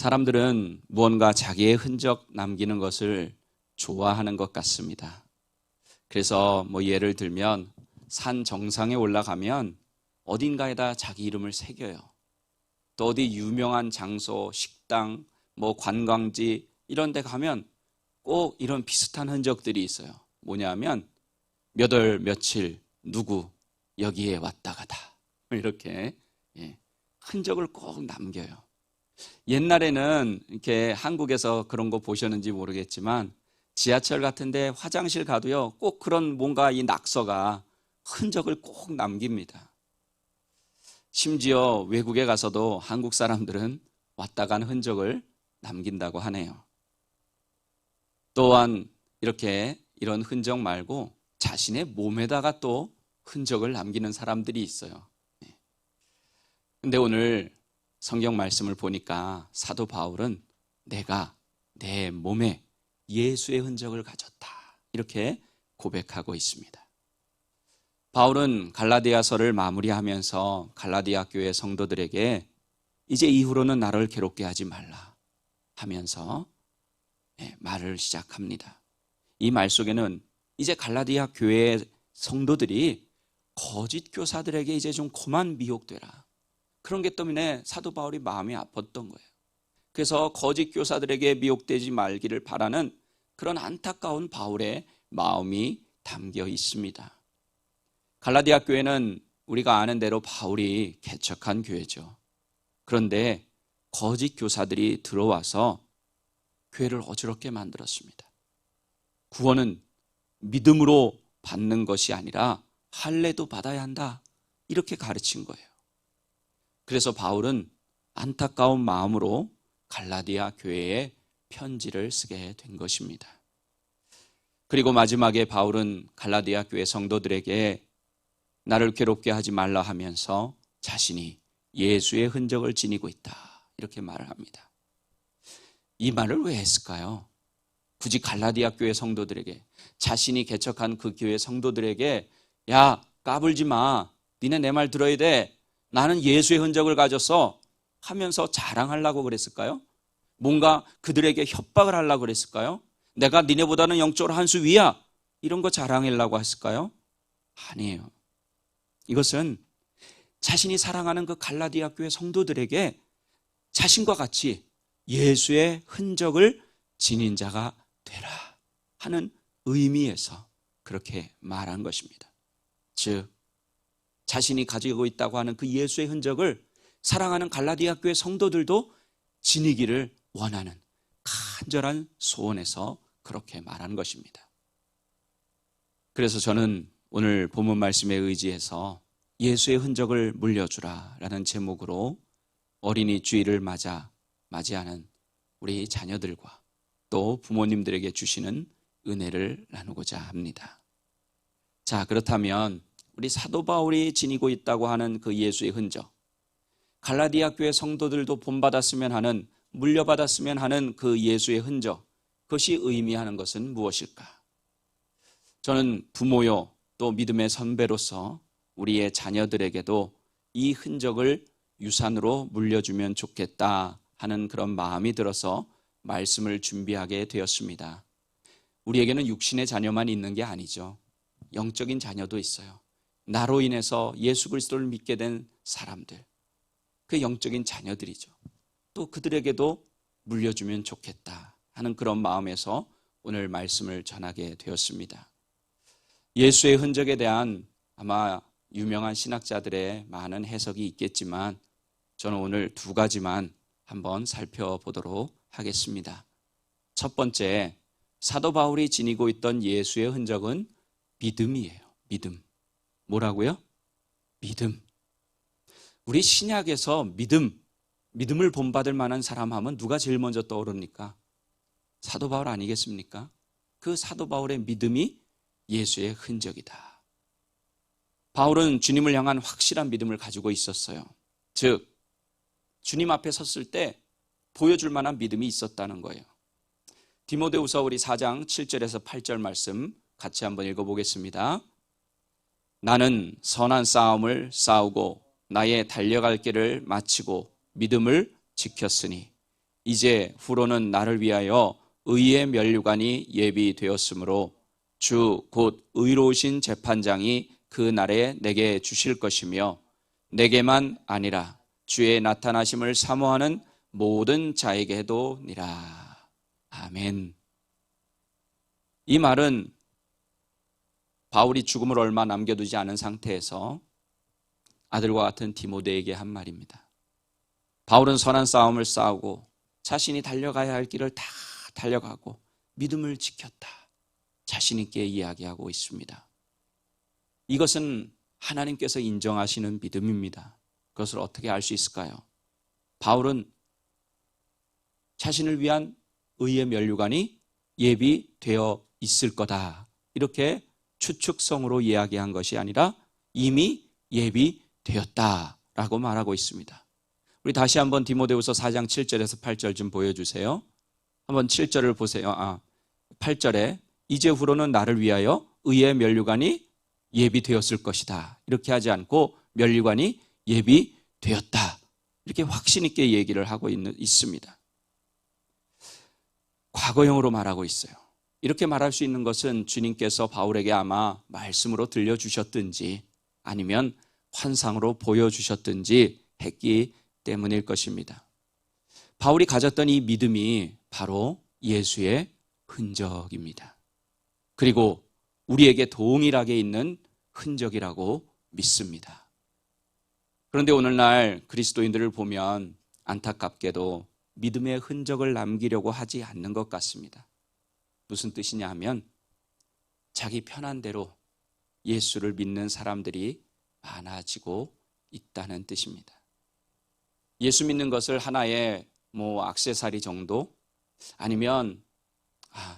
사람들은 무언가 자기의 흔적 남기는 것을 좋아하는 것 같습니다. 그래서 예를 들면 산 정상에 올라가면 어딘가에다 자기 이름을 새겨요. 또 어디 유명한 장소, 식당, 관광지 이런 데 가면 꼭 이런 비슷한 흔적들이 있어요. 뭐냐면 몇 월 며칠 누구 여기에 왔다 가다 이렇게 흔적을 꼭 남겨요. 옛날에는 이렇게 한국에서 그런 거 보셨는지 모르겠지만 지하철 같은데 화장실 가도요 꼭 그런 뭔가 이 낙서가 흔적을 꼭 남깁니다. 심지어 외국에 가서도 한국 사람들은 왔다 간 흔적을 남긴다고 하네요. 또한 이런 흔적 말고 자신의 몸에다가 또 흔적을 남기는 사람들이 있어요. 근데 오늘 성경 말씀을 보니까 사도 바울은 내가 내 몸에 예수의 흔적을 가졌다 이렇게 고백하고 있습니다. 바울은 갈라디아서를 마무리하면서 갈라디아 교회 성도들에게 이제 이후로는 나를 괴롭게 하지 말라 하면서 말을 시작합니다. 이 말 속에는 이제 갈라디아 교회의 성도들이 거짓 교사들에게 이제 좀 그만 미혹되라, 그런 게 때문에 사도 바울이 마음이 아팠던 거예요. 그래서 거짓 교사들에게 미혹되지 말기를 바라는 그런 안타까운 바울의 마음이 담겨 있습니다. 갈라디아 교회는 우리가 아는 대로 바울이 개척한 교회죠. 그런데 거짓 교사들이 들어와서 교회를 어지럽게 만들었습니다. 구원은 믿음으로 받는 것이 아니라 할례도 받아야 한다 이렇게 가르친 거예요. 그래서 바울은 안타까운 마음으로 갈라디아 교회에 편지를 쓰게 된 것입니다. 그리고 마지막에 바울은 갈라디아 교회 성도들에게 나를 괴롭게 하지 말라 하면서 자신이 예수의 흔적을 지니고 있다 이렇게 말을 합니다. 이 말을 왜 했을까요? 굳이 갈라디아 교회 성도들에게, 자신이 개척한 그 교회 성도들에게 야 까불지 마, 니네 내 말 들어야 돼, 나는 예수의 흔적을 가졌어 하면서 자랑하려고 그랬을까요? 뭔가 그들에게 협박을 하려고 그랬을까요? 내가 니네보다는 영적으로 한 수 위야 이런 거 자랑하려고 했을까요? 아니에요. 이것은 자신이 사랑하는 그 갈라디아 교회 성도들에게 자신과 같이 예수의 흔적을 지닌 자가 되라 하는 의미에서 그렇게 말한 것입니다. 즉 자신이 가지고 있다고 하는 그 예수의 흔적을 사랑하는 갈라디아 교회 성도들도 지니기를 원하는 간절한 소원에서 그렇게 말한 것입니다. 그래서 저는 오늘 본문 말씀에 의지해서 예수의 흔적을 물려주라 라는 제목으로 어린이 주일을 맞이하는 우리 자녀들과 또 부모님들에게 주시는 은혜를 나누고자 합니다. 자, 그렇다면 우리 사도 바울이 지니고 있다고 하는 그 예수의 흔적, 갈라디아 교회 성도들도 본받았으면 하는, 물려받았으면 하는 그 예수의 흔적, 그것이 의미하는 것은 무엇일까? 저는 부모요 또 믿음의 선배로서 우리의 자녀들에게도 이 흔적을 유산으로 물려주면 좋겠다 하는 그런 마음이 들어서 말씀을 준비하게 되었습니다. 우리에게는 육신의 자녀만 있는 게 아니죠. 영적인 자녀도 있어요. 나로 인해서 예수 그리스도를 믿게 된 사람들, 그 영적인 자녀들이죠. 또 그들에게도 물려주면 좋겠다 하는 그런 마음에서 오늘 말씀을 전하게 되었습니다. 예수의 흔적에 대한 아마 유명한 신학자들의 많은 해석이 있겠지만 저는 오늘 두 가지만 한번 살펴보도록 하겠습니다. 첫 번째, 사도 바울이 지니고 있던 예수의 흔적은 믿음이에요. 믿음. 뭐라고요? 믿음. 우리 신약에서 믿음을 본받을 만한 사람 하면 누가 제일 먼저 떠오릅니까? 사도 바울 아니겠습니까? 그 사도 바울의 믿음이 예수의 흔적이다. 바울은 주님을 향한 확실한 믿음을 가지고 있었어요. 즉 주님 앞에 섰을 때 보여줄 만한 믿음이 있었다는 거예요. 디모데후서 우리 4장 7절에서 8절 말씀 같이 한번 읽어보겠습니다. 나는 선한 싸움을 싸우고 나의 달려갈 길을 마치고 믿음을 지켰으니 이제 후로는 나를 위하여 의의 면류관이 예비되었으므로 주 곧 의로우신 재판장이 그 날에 내게 주실 것이며 내게만 아니라 주의 나타나심을 사모하는 모든 자에게도 니라. 아멘. 이 말은 바울이 죽음을 얼마 남겨두지 않은 상태에서 아들과 같은 디모데에게 한 말입니다. 바울은 선한 싸움을 싸우고 자신이 달려가야 할 길을 다 달려가고 믿음을 지켰다. 자신 있게 이야기하고 있습니다. 이것은 하나님께서 인정하시는 믿음입니다. 그것을 어떻게 알 수 있을까요? 바울은 자신을 위한 의의 면류관이 예비되어 있을 거다. 이렇게 추측성으로 이야기한 것이 아니라 이미 예비되었다라고 말하고 있습니다. 우리 다시 한번 디모데후서 4장 7절에서 8절 좀 보여주세요. 한번 7절을 보세요. 8절에 이제 후로는 나를 위하여 의의 면류관이 예비되었을 것이다. 이렇게 하지 않고 면류관이 예비되었다. 이렇게 확신 있게 얘기를 하고 있습니다. 과거형으로 말하고 있어요. 이렇게 말할 수 있는 것은 주님께서 바울에게 아마 말씀으로 들려주셨든지 아니면 환상으로 보여주셨든지 했기 때문일 것입니다. 바울이 가졌던 이 믿음이 바로 예수의 흔적입니다. 그리고 우리에게 동일하게 있는 흔적이라고 믿습니다. 그런데 오늘날 그리스도인들을 보면 안타깝게도 믿음의 흔적을 남기려고 하지 않는 것 같습니다. 무슨 뜻이냐 하면 자기 편한 대로 예수를 믿는 사람들이 많아지고 있다는 뜻입니다. 예수 믿는 것을 하나의 액세서리 정도 아니면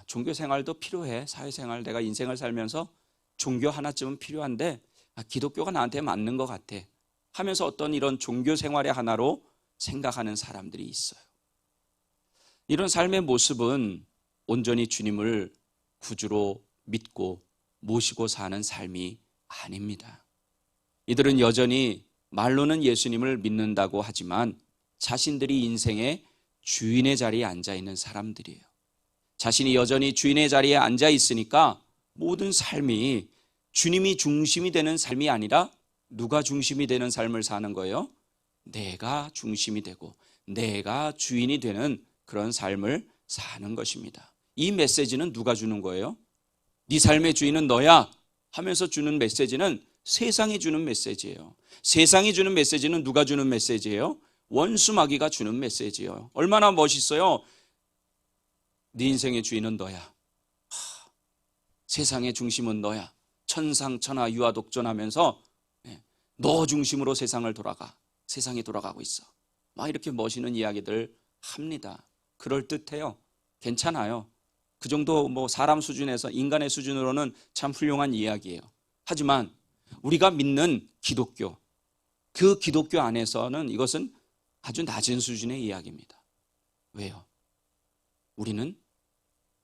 종교 생활도 필요해. 사회생활 내가 인생을 살면서 종교 하나쯤은 필요한데 기독교가 나한테 맞는 것 같아 하면서 어떤 이런 종교 생활의 하나로 생각하는 사람들이 있어요. 이런 삶의 모습은 온전히 주님을 구주로 믿고 모시고 사는 삶이 아닙니다. 이들은 여전히 말로는 예수님을 믿는다고 하지만 자신들이 인생의 주인의 자리에 앉아 있는 사람들이에요. 자신이 여전히 주인의 자리에 앉아 있으니까 모든 삶이 주님이 중심이 되는 삶이 아니라 누가 중심이 되는 삶을 사는 거예요? 내가 중심이 되고 내가 주인이 되는 그런 삶을 사는 것입니다. 이 메시지는 누가 주는 거예요? 네 삶의 주인은 너야 하면서 주는 메시지는 세상이 주는 메시지예요. 세상이 주는 메시지는 누가 주는 메시지예요? 원수 마귀가 주는 메시지예요. 얼마나 멋있어요. 네 인생의 주인은 너야. 세상의 중심은 너야. 천상천하 유아독존하면서 너 중심으로 세상을 세상이 돌아가고 있어. 막 이렇게 멋있는 이야기들 합니다. 그럴듯해요. 괜찮아요. 그 정도 사람 수준에서 인간의 수준으로는 참 훌륭한 이야기예요. 하지만 우리가 믿는 기독교, 그 기독교 안에서는 이것은 아주 낮은 수준의 이야기입니다. 왜요? 우리는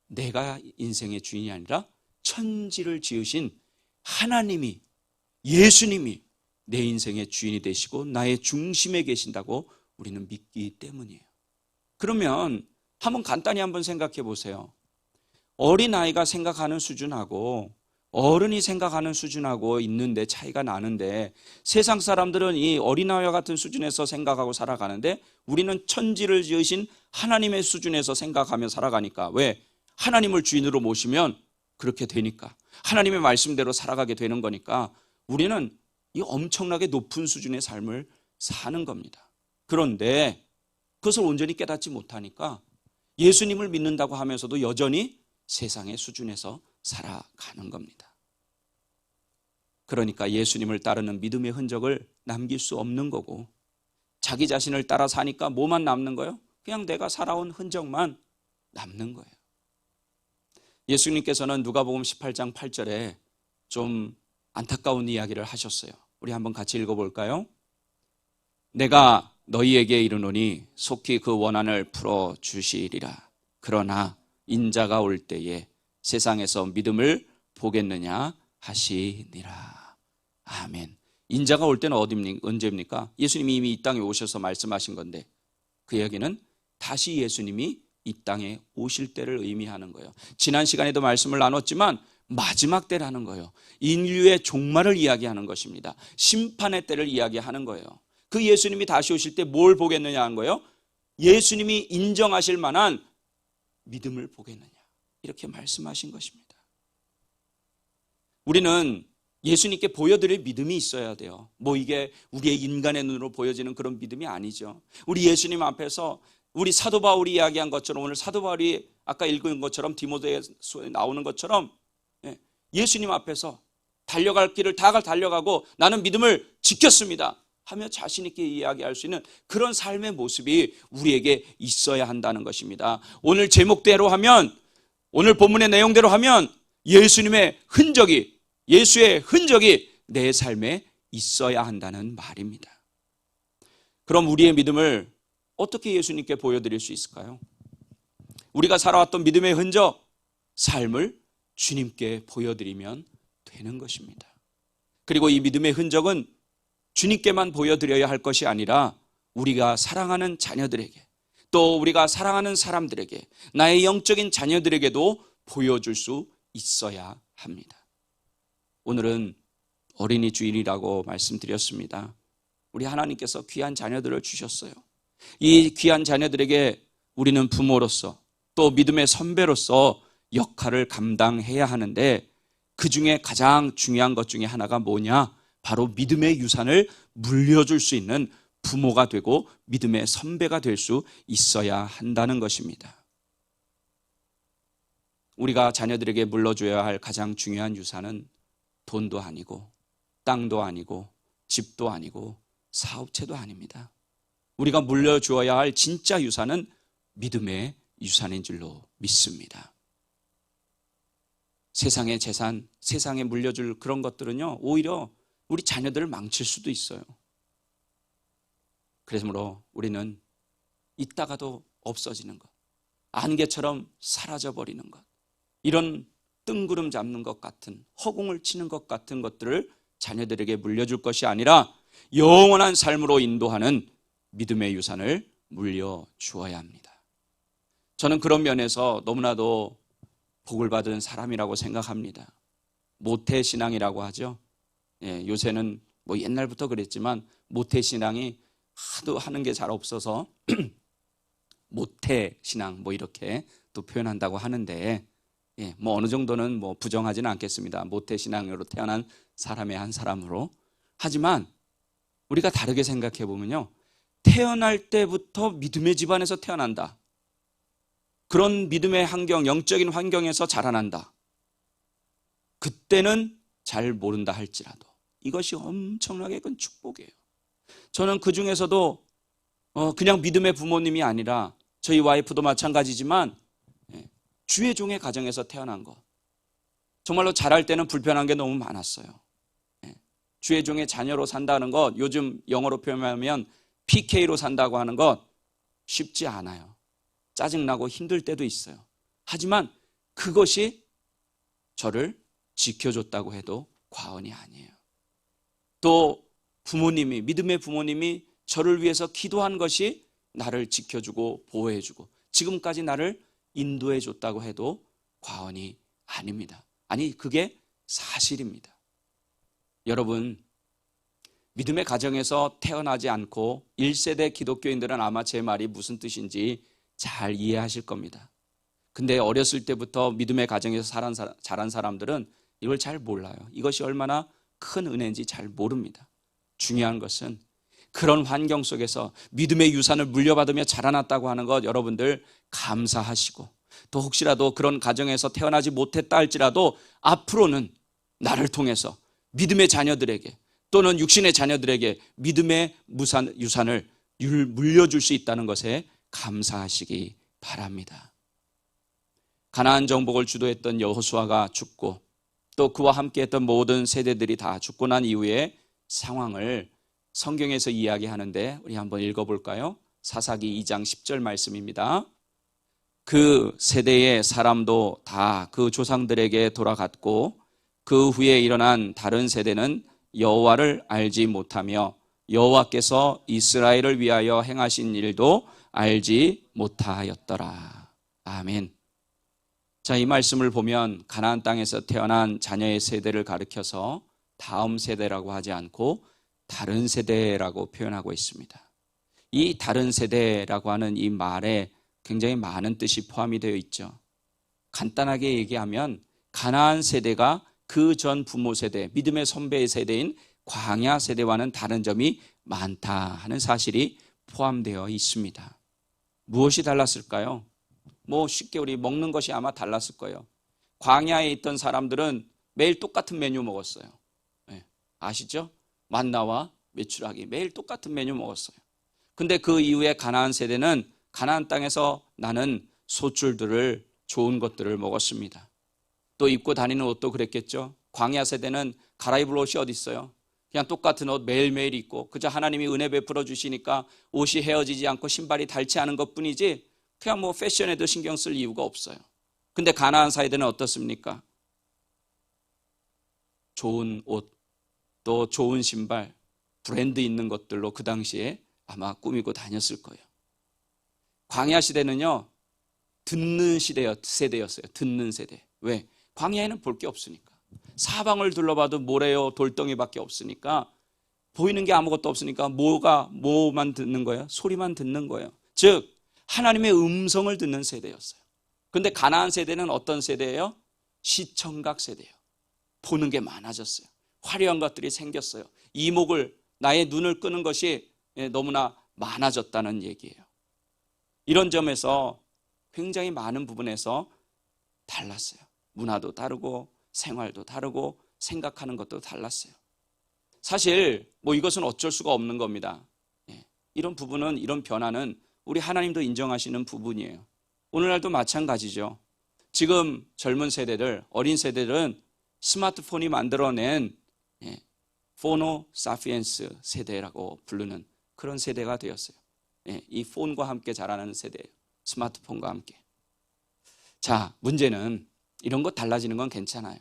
내가 인생의 주인이 아니라 천지를 지으신 하나님이, 예수님이 내 인생의 주인이 되시고 나의 중심에 계신다고 우리는 믿기 때문이에요. 그러면 간단히 한번 생각해 보세요. 어린아이가 생각하는 수준하고 어른이 생각하는 수준하고 있는데 차이가 나는데 세상 사람들은 이 어린아이와 같은 수준에서 생각하고 살아가는데 우리는 천지를 지으신 하나님의 수준에서 생각하며 살아가니까 왜? 하나님을 주인으로 모시면 그렇게 되니까 하나님의 말씀대로 살아가게 되는 거니까 우리는 이 엄청나게 높은 수준의 삶을 사는 겁니다. 그런데 그것을 온전히 깨닫지 못하니까 예수님을 믿는다고 하면서도 여전히 세상의 수준에서 살아가는 겁니다. 그러니까 예수님을 따르는 믿음의 흔적을 남길 수 없는 거고 자기 자신을 따라 사니까 뭐만 남는 거예요? 그냥 내가 살아온 흔적만 남는 거예요. 예수님께서는 누가복음 18장 8절에 좀 안타까운 이야기를 하셨어요. 우리 한번 같이 읽어볼까요? 내가 너희에게 이르노니 속히 그 원한을 풀어주시리라. 그러나 인자가 올 때에 세상에서 믿음을 보겠느냐 하시니라. 아멘. 인자가 올 때는 언제입니까? 예수님이 이미 이 땅에 오셔서 말씀하신 건데 그 이야기는 다시 예수님이 이 땅에 오실 때를 의미하는 거예요. 지난 시간에도 말씀을 나눴지만 마지막 때라는 거예요. 인류의 종말을 이야기하는 것입니다. 심판의 때를 이야기하는 거예요. 그 예수님이 다시 오실 때 뭘 보겠느냐 하는 거예요. 예수님이 인정하실 만한 믿음을 보겠느냐, 이렇게 말씀하신 것입니다. 우리는 예수님께 보여드릴 믿음이 있어야 돼요. 뭐 이게 우리의 인간의 눈으로 보여지는 그런 믿음이 아니죠. 우리 예수님 앞에서 우리 사도 바울이 이야기한 것처럼, 오늘 사도 바울이 아까 읽은 것처럼 디모데후서에 나오는 것처럼 예수님 앞에서 달려갈 길을 다 달려가고 나는 믿음을 지켰습니다 하며 자신 있게 이야기할 수 있는 그런 삶의 모습이 우리에게 있어야 한다는 것입니다. 오늘 제목대로 하면, 오늘 본문의 내용대로 하면 예수님의 흔적이, 예수의 흔적이 내 삶에 있어야 한다는 말입니다. 그럼 우리의 믿음을 어떻게 예수님께 보여드릴 수 있을까요? 우리가 살아왔던 믿음의 흔적, 삶을 주님께 보여드리면 되는 것입니다. 그리고 이 믿음의 흔적은 주님께만 보여드려야 할 것이 아니라 우리가 사랑하는 자녀들에게, 또 우리가 사랑하는 사람들에게, 나의 영적인 자녀들에게도 보여줄 수 있어야 합니다. 오늘은 어린이 주일이라고 말씀드렸습니다. 우리 하나님께서 귀한 자녀들을 주셨어요. 이 귀한 자녀들에게 우리는 부모로서 또 믿음의 선배로서 역할을 감당해야 하는데, 그 중에 가장 중요한 것 중에 하나가 뭐냐? 바로 믿음의 유산을 물려줄 수 있는 부모가 되고 믿음의 선배가 될 수 있어야 한다는 것입니다. 우리가 자녀들에게 물려줘야 할 가장 중요한 유산은 돈도 아니고 땅도 아니고 집도 아니고 사업체도 아닙니다. 우리가 물려주어야 할 진짜 유산은 믿음의 유산인 줄로 믿습니다. 세상의 재산, 세상에 물려줄 그런 것들은요, 오히려 우리 자녀들을 망칠 수도 있어요. 그러므로 우리는 있다가도 없어지는 것, 안개처럼 사라져버리는 것, 이런 뜬구름 잡는 것 같은, 허공을 치는 것 같은 것들을 자녀들에게 물려줄 것이 아니라 영원한 삶으로 인도하는 믿음의 유산을 물려주어야 합니다. 저는 그런 면에서 너무나도 복을 받은 사람이라고 생각합니다. 모태신앙이라고 하죠. 요새는 뭐 옛날부터 그랬지만 모태신앙이 하도 하는 게 잘 없어서 모태신앙 뭐 이렇게 또 표현한다고 하는데, 뭐 어느 정도는 뭐 부정하지는 않겠습니다. 모태신앙으로 태어난 사람의 한 사람으로. 하지만 우리가 다르게 생각해 보면요, 태어날 때부터 믿음의 집안에서 태어난다, 그런 믿음의 환경, 영적인 환경에서 자라난다, 그때는 잘 모른다 할지라도 이것이 엄청나게 큰 축복이에요. 저는 그 중에서도 그냥 믿음의 부모님이 아니라 저희 와이프도 마찬가지지만 주의 종의 가정에서 태어난 것, 정말로 자랄 때는 불편한 게 너무 많았어요. 주의 종의 자녀로 산다는 것, 요즘 영어로 표현하면 PK로 산다고 하는 것 쉽지 않아요. 짜증나고 힘들 때도 있어요. 하지만 그것이 저를 지켜줬다고 해도 과언이 아니에요. 또 부모님이, 믿음의 부모님이 저를 위해서 기도한 것이 나를 지켜주고 보호해주고 지금까지 나를 인도해줬다고 해도 과언이 아닙니다. 아니, 그게 사실입니다. 여러분, 믿음의 가정에서 태어나지 않고 1세대 기독교인들은 아마 제 말이 무슨 뜻인지 잘 이해하실 겁니다. 근데 어렸을 때부터 믿음의 가정에서 자란 사람들은 이걸 잘 몰라요. 이것이 얼마나 큰 은혜인지 잘 모릅니다. 중요한 것은 그런 환경 속에서 믿음의 유산을 물려받으며 자라났다고 하는 것, 여러분들 감사하시고, 또 혹시라도 그런 가정에서 태어나지 못했다 할지라도 앞으로는 나를 통해서 믿음의 자녀들에게 또는 육신의 자녀들에게 믿음의 유산을 물려줄 수 있다는 것에 감사하시기 바랍니다. 가나안 정복을 주도했던 여호수아가 죽고 또 그와 함께했던 모든 세대들이 다 죽고 난 이후의 상황을 성경에서 이야기하는데 우리 한번 읽어볼까요? 사사기 2장 10절 말씀입니다. 그 세대의 사람도 다 그 조상들에게 돌아갔고 그 후에 일어난 다른 세대는 여호와를 알지 못하며 여호와께서 이스라엘을 위하여 행하신 일도 알지 못하였더라. 아멘. 자, 이 말씀을 보면 가나안 땅에서 태어난 자녀의 세대를 가리켜서 다음 세대라고 하지 않고 다른 세대라고 표현하고 있습니다. 이 다른 세대라고 하는 이 말에 굉장히 많은 뜻이 포함이 되어 있죠. 간단하게 얘기하면 가나안 세대가 그 전 부모 세대, 믿음의 선배의 세대인 광야 세대와는 다른 점이 많다 하는 사실이 포함되어 있습니다. 무엇이 달랐을까요? 쉽게 우리 먹는 것이 아마 달랐을 거예요. 광야에 있던 사람들은 매일 똑같은 메뉴 먹었어요. 아시죠? 만나와 메추라기 매일 똑같은 메뉴 먹었어요. 근데 그 이후에 가나안 세대는 가나안 땅에서 나는 소출들을, 좋은 것들을 먹었습니다. 또 입고 다니는 옷도 그랬겠죠. 광야 세대는 갈아입을 옷이 어디 있어요? 그냥 똑같은 옷 매일매일 입고 그저 하나님이 은혜 베풀어 주시니까 옷이 헤어지지 않고 신발이 닳지 않은 것뿐이지 그냥 패션에도 신경 쓸 이유가 없어요. 근데 가나안 세대는 어떻습니까? 좋은 옷, 또 좋은 신발, 브랜드 있는 것들로 그 당시에 아마 꾸미고 다녔을 거예요. 광야 시대는요, 듣는 세대였어요. 듣는 세대. 왜? 광야에는 볼 게 없으니까. 사방을 둘러봐도 모래요, 돌덩이밖에 없으니까, 보이는 게 아무것도 없으니까 뭐만 듣는 거예요? 소리만 듣는 거예요. 즉 하나님의 음성을 듣는 세대였어요. 근데 가나안 세대는 어떤 세대예요? 시청각 세대예요. 보는 게 많아졌어요. 화려한 것들이 생겼어요. 이목을, 나의 눈을 끄는 것이 너무나 많아졌다는 얘기예요. 이런 점에서 굉장히 많은 부분에서 달랐어요. 문화도 다르고 생활도 다르고 생각하는 것도 달랐어요. 사실 이것은 어쩔 수가 없는 겁니다. 이런 부분은, 이런 변화는 우리 하나님도 인정하시는 부분이에요. 오늘날도 마찬가지죠. 지금 젊은 세대들, 어린 세대들은 스마트폰이 만들어낸 포노 사피엔스 세대라고 부르는 그런 세대가 되었어요. 이 폰과 함께 자라는 세대예요. 스마트폰과 함께. 자, 문제는 이런 것 달라지는 건 괜찮아요.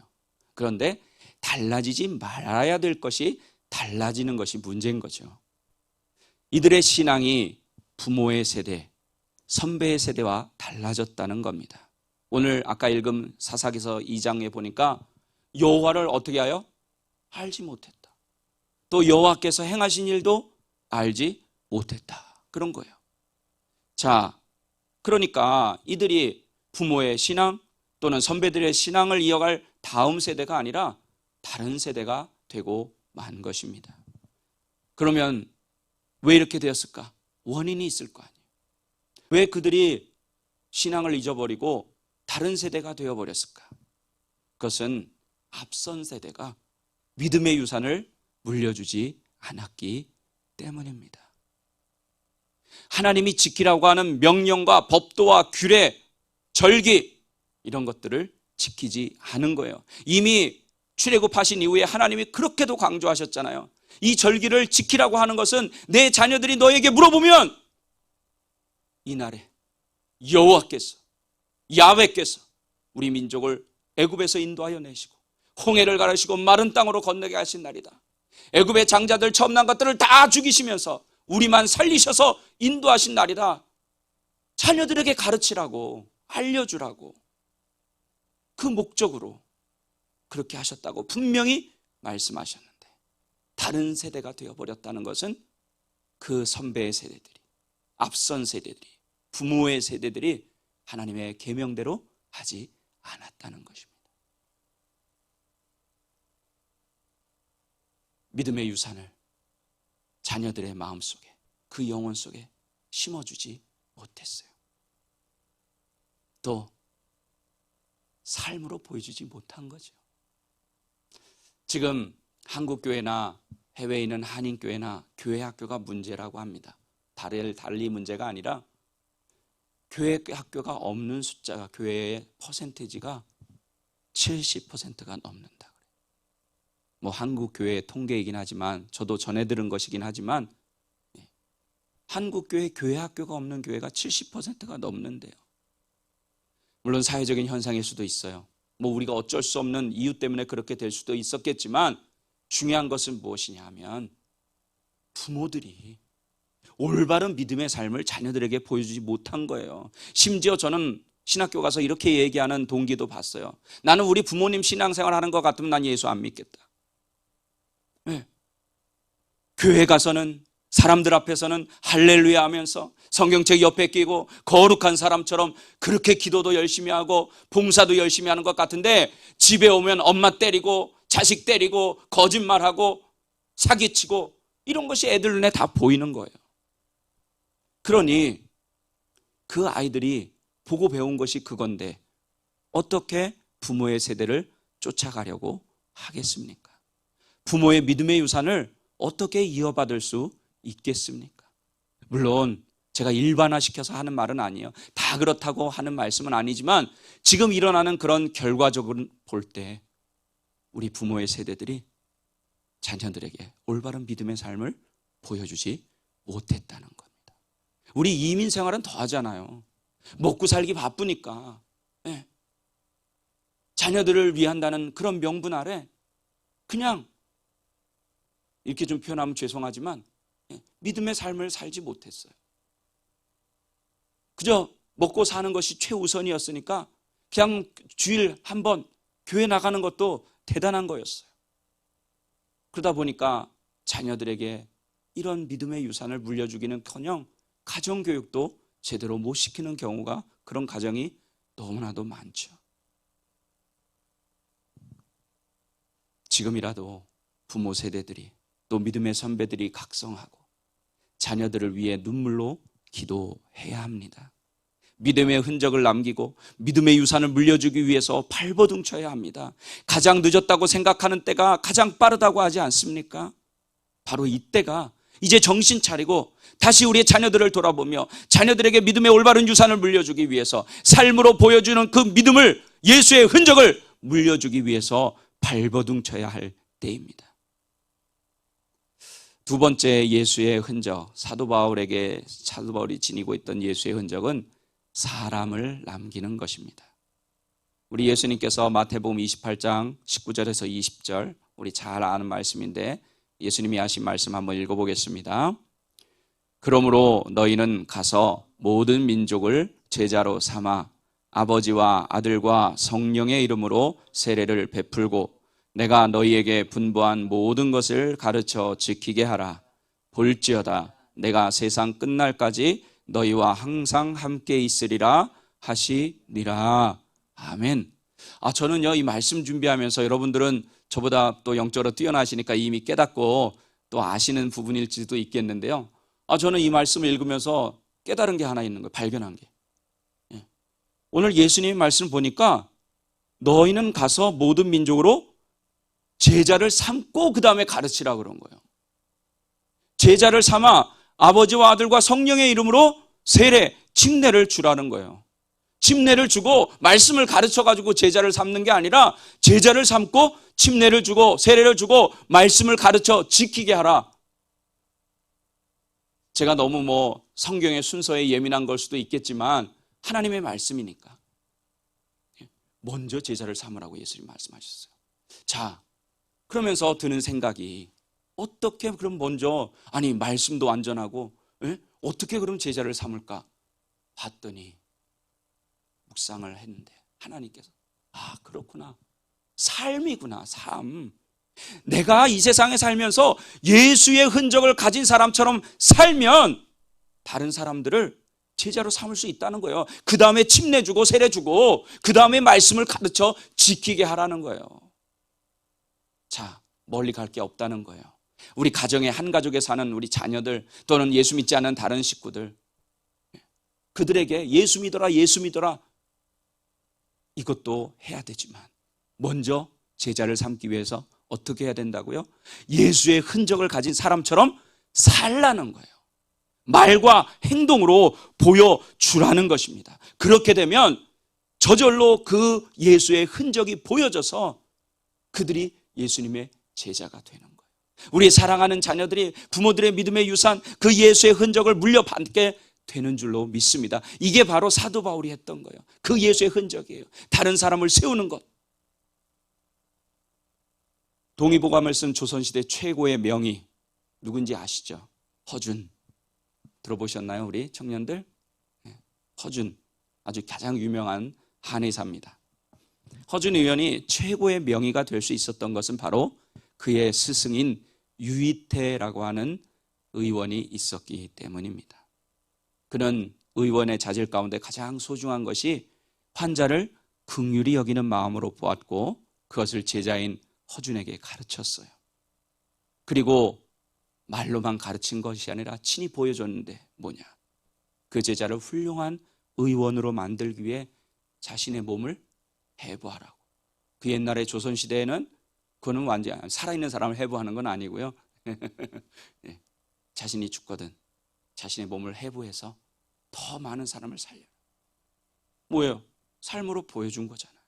그런데 달라지지 말아야 될 것이 달라지는 것이 문제인 거죠. 이들의 신앙이 부모의 세대, 선배의 세대와 달라졌다는 겁니다. 오늘 아까 읽은 사사기서 2장에 보니까 여호와를 어떻게 하여? 알지 못했다. 또 여호와께서 행하신 일도 알지 못했다. 그런 거예요. 자, 그러니까 이들이 부모의 신앙 또는 선배들의 신앙을 이어갈 다음 세대가 아니라 다른 세대가 되고 만 것입니다. 그러면 왜 이렇게 되었을까? 원인이 있을 거 아니에요. 왜 그들이 신앙을 잊어버리고 다른 세대가 되어버렸을까? 그것은 앞선 세대가 믿음의 유산을 물려주지 않았기 때문입니다. 하나님이 지키라고 하는 명령과 법도와 규례, 절기 이런 것들을 지키지 않은 거예요. 이미 출애굽하신 이후에 하나님이 그렇게도 강조하셨잖아요. 이 절기를 지키라고 하는 것은 내 자녀들이 너에게 물어보면 이날에 여호와께서, 야훼께서 우리 민족을 애굽에서 인도하여 내시고 홍해를 가르시고 마른 땅으로 건너게 하신 날이다. 애굽의 장자들 처음 난 것들을 다 죽이시면서 우리만 살리셔서 인도하신 날이다. 자녀들에게 가르치라고, 알려주라고, 그 목적으로 그렇게 하셨다고 분명히 말씀하셨는데 다른 세대가 되어버렸다는 것은 그 선배의 세대들이, 앞선 세대들이, 부모의 세대들이 하나님의 계명대로 하지 않았다는 것입니다. 믿음의 유산을 자녀들의 마음속에, 그 영혼 속에 심어주지 못했어요. 또 삶으로 보여주지 못한 거죠. 지금 한국교회나 해외에 있는 한인교회나 교회 학교가 문제라고 합니다. 달리 문제가 아니라 교회 학교가 없는 숫자가, 교회의 퍼센테이지가 70%가 넘는다. 한국 교회의 통계이긴 하지만, 저도 전해 들은 것이긴 하지만, 한국 교회 학교가 없는 교회가 70%가 넘는데요. 물론 사회적인 현상일 수도 있어요. 우리가 어쩔 수 없는 이유 때문에 그렇게 될 수도 있었겠지만, 중요한 것은 무엇이냐 하면 부모들이 올바른 믿음의 삶을 자녀들에게 보여주지 못한 거예요. 심지어 저는 신학교 가서 이렇게 얘기하는 동기도 봤어요. 나는 우리 부모님 신앙생활 하는 것 같으면 난 예수 안 믿겠다. 네. 교회 가서는 사람들 앞에서는 할렐루야 하면서 성경책 옆에 끼고 거룩한 사람처럼 그렇게 기도도 열심히 하고 봉사도 열심히 하는 것 같은데 집에 오면 엄마 때리고 자식 때리고 거짓말하고 사기치고 이런 것이 애들 눈에 다 보이는 거예요. 그러니 그 아이들이 보고 배운 것이 그건데 어떻게 부모의 세대를 쫓아가려고 하겠습니까? 부모의 믿음의 유산을 어떻게 이어받을 수 있겠습니까? 물론 제가 일반화시켜서 하는 말은 아니에요. 다 그렇다고 하는 말씀은 아니지만 지금 일어나는 그런 결과적으로 볼 때 우리 부모의 세대들이 자녀들에게 올바른 믿음의 삶을 보여주지 못했다는 겁니다. 우리 이민 생활은 더 하잖아요. 먹고 살기 바쁘니까 자녀들을 위한다는 그런 명분 아래 그냥 이렇게 좀 표현하면 죄송하지만 믿음의 삶을 살지 못했어요. 그저 먹고 사는 것이 최우선이었으니까 그냥 주일 한 번 교회 나가는 것도 대단한 거였어요. 그러다 보니까 자녀들에게 이런 믿음의 유산을 물려주기는커녕 가정교육도 제대로 못 시키는 경우가 그런 가정이 너무나도 많죠. 지금이라도 부모 세대들이 또 믿음의 선배들이 각성하고 자녀들을 위해 눈물로 기도해야 합니다. 믿음의 흔적을 남기고 믿음의 유산을 물려주기 위해서 발버둥쳐야 합니다. 가장 늦었다고 생각하는 때가 가장 빠르다고 하지 않습니까? 바로 이때가 이제 정신 차리고 다시 우리의 자녀들을 돌아보며 자녀들에게 믿음의 올바른 유산을 물려주기 위해서 삶으로 보여주는 그 믿음을, 예수의 흔적을 물려주기 위해서 발버둥쳐야 할 때입니다. 두 번째 예수의 흔적, 사도 바울이 지니고 있던 예수의 흔적은 사람을 남기는 것입니다. 우리 예수님께서 마태복음 28장 19절에서 20절, 우리 잘 아는 말씀인데 예수님이 하신 말씀 한번 읽어보겠습니다. 그러므로 너희는 가서 모든 민족을 제자로 삼아 아버지와 아들과 성령의 이름으로 세례를 베풀고 내가 너희에게 분부한 모든 것을 가르쳐 지키게 하라. 볼지어다 내가 세상 끝날까지 너희와 항상 함께 있으리라 하시니라. 아멘. 저는요 이 말씀 준비하면서 여러분들은 저보다 또 영적으로 뛰어나시니까 이미 깨닫고 또 아시는 부분일지도 있겠는데요. 저는 이 말씀을 읽으면서 깨달은 게 하나 있는 거예요. 발견한 게. 오늘 예수님의 말씀 보니까 너희는 가서 모든 민족으로 제자를 삼고 그 다음에 가르치라 그런 거예요. 제자를 삼아 아버지와 아들과 성령의 이름으로 세례, 침례를 주라는 거예요. 침례를 주고 말씀을 가르쳐가지고 제자를 삼는 게 아니라 제자를 삼고 침례를 주고 세례를 주고 말씀을 가르쳐 지키게 하라. 제가 너무 성경의 순서에 예민한 걸 수도 있겠지만 하나님의 말씀이니까 먼저 제자를 삼으라고 예수님 말씀하셨어요. 자, 그러면서 드는 생각이 어떻게 그럼 먼저 말씀도 완전하고 어떻게 그럼 제자를 삼을까 봤더니 묵상을 했는데 하나님께서 그렇구나. 삶이구나. 삶. 내가 이 세상에 살면서 예수의 흔적을 가진 사람처럼 살면 다른 사람들을 제자로 삼을 수 있다는 거예요. 그 다음에 침례 주고 세례 주고 그 다음에 말씀을 가르쳐 지키게 하라는 거예요. 자, 멀리 갈 게 없다는 거예요. 우리 가정에 한 가족에 사는 우리 자녀들 또는 예수 믿지 않는 다른 식구들, 그들에게 예수 믿어라 예수 믿어라 이것도 해야 되지만 먼저 제자를 삼기 위해서 어떻게 해야 된다고요? 예수의 흔적을 가진 사람처럼 살라는 거예요. 말과 행동으로 보여주라는 것입니다. 그렇게 되면 저절로 그 예수의 흔적이 보여져서 그들이 예수님의 제자가 되는 거예요. 우리 사랑하는 자녀들이 부모들의 믿음의 유산, 그 예수의 흔적을 물려받게 되는 줄로 믿습니다. 이게 바로 사도 바울이 했던 거예요. 그 예수의 흔적이에요. 다른 사람을 세우는 것. 동의보감을 쓴 조선시대 최고의 명의 누군지 아시죠? 허준. 들어보셨나요? 우리 청년들? 허준, 아주 가장 유명한 한의사입니다. 허준 의원이 최고의 명의가 될 수 있었던 것은 바로 그의 스승인 유이태라고 하는 의원이 있었기 때문입니다. 그는 의원의 자질 가운데 가장 소중한 것이 환자를 긍휼히 여기는 마음으로 보았고 그것을 제자인 허준에게 가르쳤어요. 그리고 말로만 가르친 것이 아니라 친히 보여줬는데 뭐냐? 그 제자를 훌륭한 의원으로 만들기 위해 자신의 몸을 해부하라고. 그 옛날에 조선시대에는 그거는 완전 살아있는 사람을 해부하는 건 아니고요. 자신이 죽거든 자신의 몸을 해부해서 더 많은 사람을 살려. 뭐예요? 삶으로 보여준 거잖아요.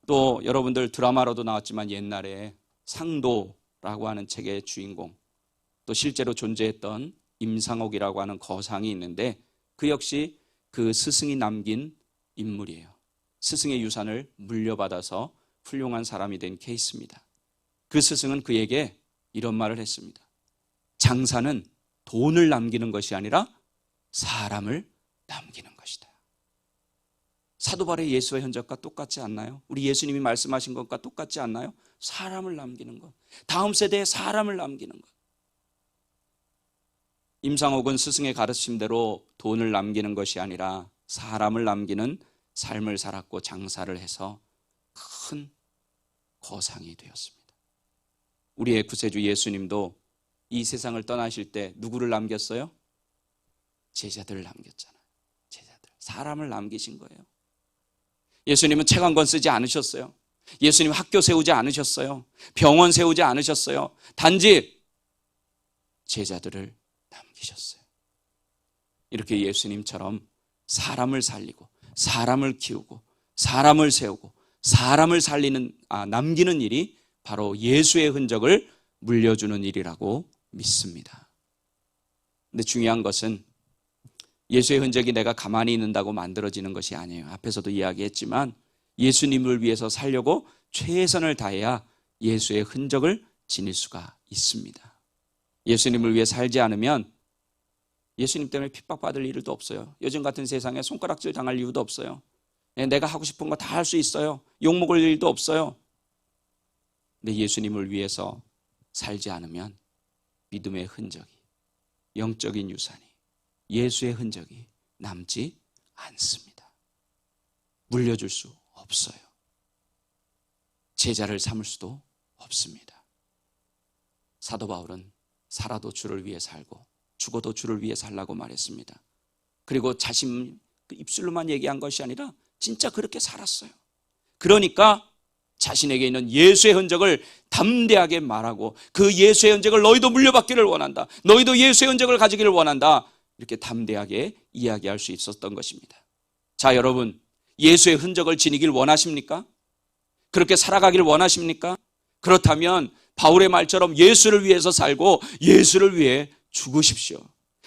또 여러분들 드라마로도 나왔지만 옛날에 상도라고 하는 책의 주인공, 또 실제로 존재했던 임상옥이라고 하는 거상이 있는데 그 역시 그 스승이 남긴 인물이에요. 스승의 유산을 물려받아서 훌륭한 사람이 된 케이스입니다. 그 스승은 그에게 이런 말을 했습니다. 장사는 돈을 남기는 것이 아니라 사람을 남기는 것이다. 사도 바울의 예수의 흔적과 똑같지 않나요? 우리 예수님이 말씀하신 것과 똑같지 않나요? 사람을 남기는 것, 다음 세대에 사람을 남기는 것. 임상옥은 스승의 가르침대로 돈을 남기는 것이 아니라 사람을 남기는 삶을 살았고 장사를 해서 큰 거상이 되었습니다. 우리의 구세주 예수님도 이 세상을 떠나실 때 누구를 남겼어요? 제자들을 남겼잖아요. 제자들, 사람을 남기신 거예요. 예수님은 책 한 권 쓰지 않으셨어요. 예수님 학교 세우지 않으셨어요. 병원 세우지 않으셨어요. 단지 제자들을 남기셨어요. 이렇게 예수님처럼 사람을 살리고 사람을 키우고 사람을 세우고 사람을 남기는 일이 바로 예수의 흔적을 물려주는 일이라고 믿습니다. 근데 중요한 것은 예수의 흔적이 내가 가만히 있는다고 만들어지는 것이 아니에요. 앞에서도 이야기했지만 예수님을 위해서 살려고 최선을 다해야 예수의 흔적을 지닐 수가 있습니다. 예수님을 위해 살지 않으면 예수님 때문에 핍박받을 일도 없어요. 요즘 같은 세상에 손가락질 당할 이유도 없어요. 내가 하고 싶은 거 다 할 수 있어요. 욕먹을 일도 없어요. 근데 예수님을 위해서 살지 않으면 믿음의 흔적이, 영적인 유산이, 예수의 흔적이 남지 않습니다. 물려줄 수 없어요. 제자를 삼을 수도 없습니다. 사도 바울은 살아도 주를 위해 살고 죽어도 주를 위해 살라고 말했습니다. 그리고 자신 입술로만 얘기한 것이 아니라 진짜 그렇게 살았어요. 그러니까 자신에게 있는 예수의 흔적을 담대하게 말하고 그 예수의 흔적을 너희도 물려받기를 원한다. 너희도 예수의 흔적을 가지기를 원한다. 이렇게 담대하게 이야기할 수 있었던 것입니다. 자, 여러분, 예수의 흔적을 지니길 원하십니까? 그렇게 살아가길 원하십니까? 그렇다면 바울의 말처럼 예수를 위해서 살고 예수를 위해 죽으십시오.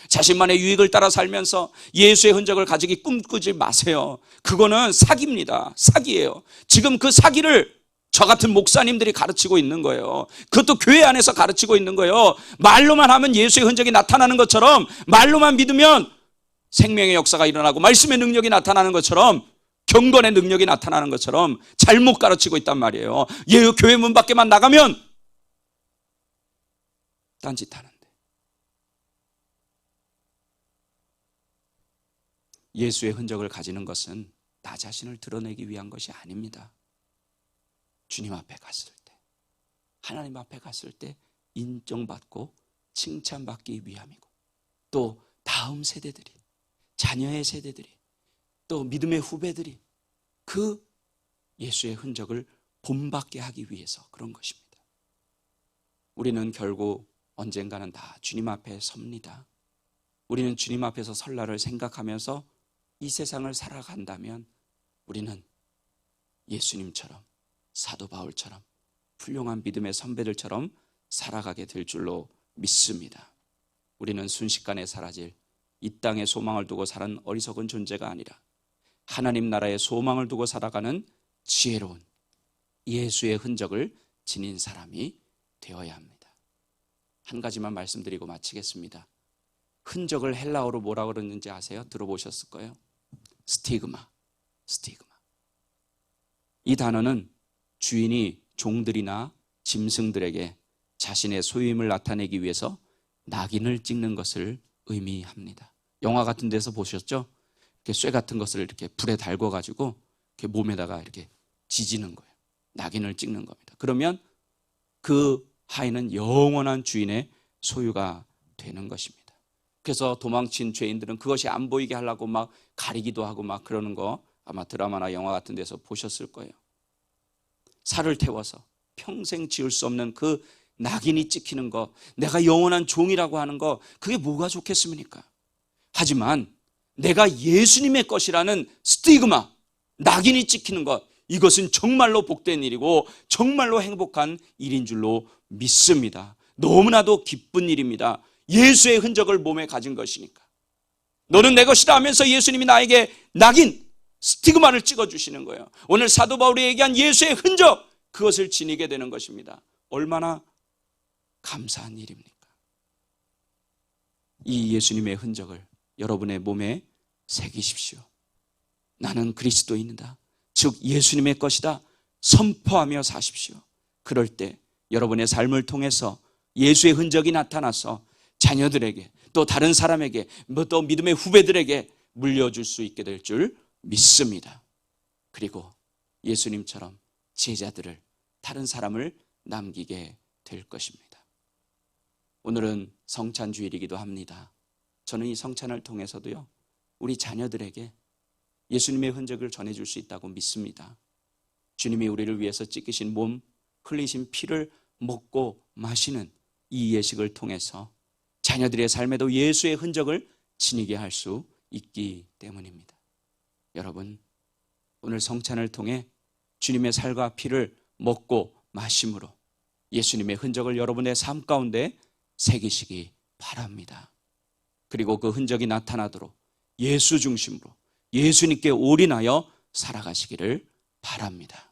자신만의 유익을 따라 살면서 예수의 흔적을 가지기 꿈꾸지 마세요. 그거는 사기입니다. 사기예요. 지금 그 사기를 저 같은 목사님들이 가르치고 있는 거예요. 그것도 교회 안에서 가르치고 있는 거예요. 말로만 하면 예수의 흔적이 나타나는 것처럼, 말로만 믿으면 생명의 역사가 일어나고 말씀의 능력이 나타나는 것처럼, 경건의 능력이 나타나는 것처럼 잘못 가르치고 있단 말이에요. 교회 문 밖에만 나가면 딴짓하는데, 예수의 흔적을 가지는 것은 나 자신을 드러내기 위한 것이 아닙니다. 주님 앞에 갔을 때, 하나님 앞에 갔을 때 인정받고 칭찬받기 위함이고, 또 다음 세대들이, 자녀의 세대들이, 또 믿음의 후배들이 그 예수의 흔적을 본받게 하기 위해서 그런 것입니다. 우리는 결국 언젠가는 다 주님 앞에 섭니다. 우리는 주님 앞에서 설 날을 생각하면서 이 세상을 살아간다면 우리는 예수님처럼, 사도 바울처럼, 훌륭한 믿음의 선배들처럼 살아가게 될 줄로 믿습니다. 우리는 순식간에 사라질 이 땅에 소망을 두고 사는 어리석은 존재가 아니라 하나님 나라의 소망을 두고 살아가는 지혜로운 예수의 흔적을 지닌 사람이 되어야 합니다. 한 가지만 말씀드리고 마치겠습니다. 흔적을 헬라어로 뭐라 그러는지 아세요? 들어보셨을 거예요. 스티그마. 이 단어는 주인이 종들이나 짐승들에게 자신의 소유임을 나타내기 위해서 낙인을 찍는 것을 의미합니다. 영화 같은 데서 보셨죠? 이렇게 쇠 같은 것을 이렇게 불에 달궈가지고 이렇게 몸에다가 이렇게 지지는 거예요. 낙인을 찍는 겁니다. 그러면 그 하인은 영원한 주인의 소유가 되는 것입니다. 그래서 도망친 죄인들은 그것이 안 보이게 하려고 막 가리기도 하고 막 그러는 거 아마 드라마나 영화 같은 데서 보셨을 거예요. 살을 태워서 평생 지울 수 없는 그 낙인이 찍히는 거, 내가 영원한 종이라고 하는 거, 그게 뭐가 좋겠습니까? 하지만 내가 예수님의 것이라는 스티그마, 낙인이 찍히는 것, 이것은 정말로 복된 일이고 정말로 행복한 일인 줄로 믿습니다. 너무나도 기쁜 일입니다. 예수의 흔적을 몸에 가진 것이니까. 너는 내 것이다 하면서 예수님이 나에게 낙인, 스티그마를 찍어주시는 거예요. 오늘 사도 바울이 얘기한 예수의 흔적, 그것을 지니게 되는 것입니다. 얼마나 감사한 일입니까? 이 예수님의 흔적을 여러분의 몸에 새기십시오. 나는 그리스도인이다, 즉 예수님의 것이다 선포하며 사십시오. 그럴 때 여러분의 삶을 통해서 예수의 흔적이 나타나서 자녀들에게, 또 다른 사람에게, 또 믿음의 후배들에게 물려줄 수 있게 될 줄 믿습니다. 그리고 예수님처럼 제자들을, 다른 사람을 남기게 될 것입니다. 오늘은 성찬주일이기도 합니다. 저는 이 성찬을 통해서도요, 우리 자녀들에게 예수님의 흔적을 전해줄 수 있다고 믿습니다. 주님이 우리를 위해서 찢기신 몸, 흘리신 피를 먹고 마시는 이 예식을 통해서 자녀들의 삶에도 예수의 흔적을 지니게 할 수 있기 때문입니다. 여러분, 오늘 성찬을 통해 주님의 살과 피를 먹고 마심으로 예수님의 흔적을 여러분의 삶 가운데 새기시기 바랍니다. 그리고 그 흔적이 나타나도록 예수 중심으로 예수님께 올인하여 살아가시기를 바랍니다.